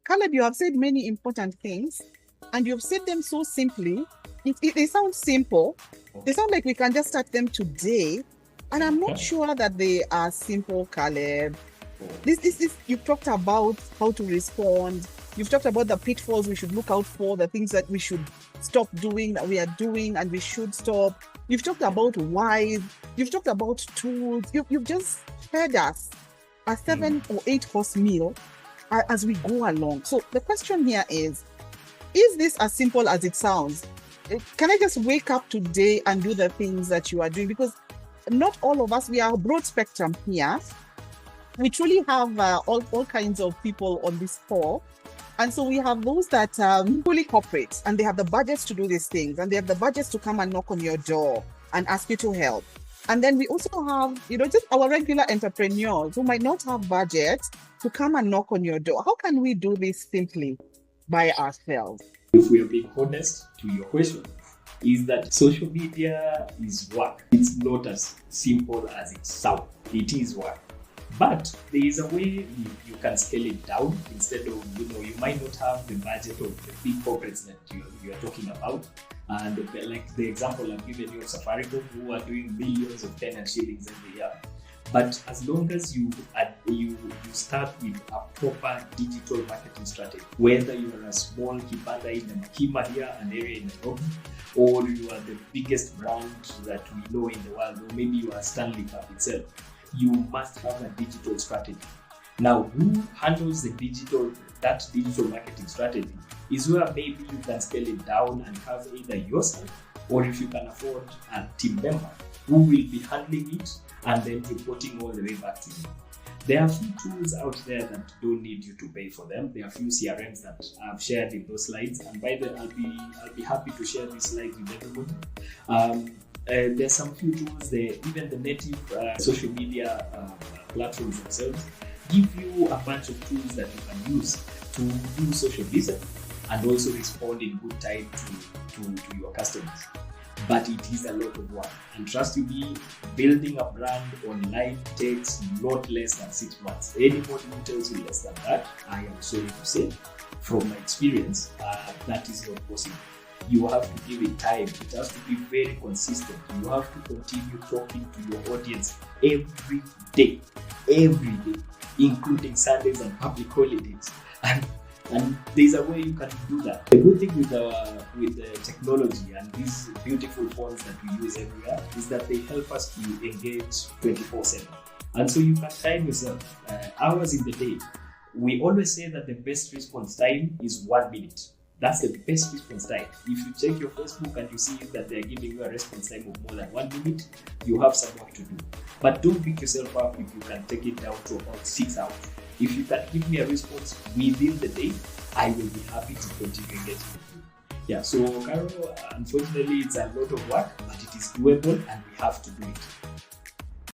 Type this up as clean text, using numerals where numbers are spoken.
Caleb, you have said many important things, and you've said them so simply. They sound simple. They sound like we can just start them today. And I'm not sure that they are simple, Caleb. This, you've talked about how to respond. You've talked about the pitfalls we should look out for, the things that we should stop doing, that we are doing, and we should stop. You've talked about why. You've talked about tools. You've just fed us a 7 or 8 course meal as we go along. So the question here is this as simple as it sounds? Can I just wake up today and do the things that you are doing? Because not all of us, we are a broad spectrum here. We truly have all kinds of people on this call. And so we have those that fully corporate, and they have the budgets to do these things, and they have the budgets to come and knock on your door and ask you to help. And then we also have, just our regular entrepreneurs who might not have budget to come and knock on your door. How can we do this simply by ourselves? If we are being honest to your question, is that social media is work. It's not as simple as it sounds. It is work. But there is a way you can scale it down. Instead of, you might not have the budget of the big corporates that you are talking about. And like the example I've given you of Safaricom, who are doing millions of tenant shillings every year. But as long as you start with a proper digital marketing strategy, whether you are a small kibanda in the Makima here, an area in Nairobi, or you are the biggest brand that we know in the world, or maybe you are Stanley Cup itself, you must have a digital strategy. Now, who handles that digital marketing strategy is where maybe you can scale it down and have either yourself, or if you can afford a team member who will be handling it and then reporting all the way back to you. There are a few tools out there that don't need you to pay for them. There are a few CRMs that I've shared in those slides, and by the way, I'll be happy to share these slides with everybody. There's some few tools there, even the native social media platforms themselves give you a bunch of tools that you can use to do social listening and also respond in good time to your customers. But it is a lot of work. And trust me, building a brand online takes not less than 6 months. Anybody who tells you less than that, I am sorry to say, from my experience, that is not possible. You have to give it time. It has to be very consistent. You have to continue talking to your audience every day, including Sundays and public holidays. And there's a way you can do that. The good thing with the technology and these beautiful phones that we use everywhere is that they help us to engage 24/7. And so you can time yourself hours in the day. We always say that the best response time is 1 minute. That's the best response time. If you check your Facebook and you see that they're giving you a response time of more than 1 minute, you have some work to do. But don't pick yourself up if you can take it down to about 6 hours. If you can give me a response within the day, I will be happy to continue engaging with you. Yeah, so Carol, unfortunately, it's a lot of work, but it is doable and we have to do it.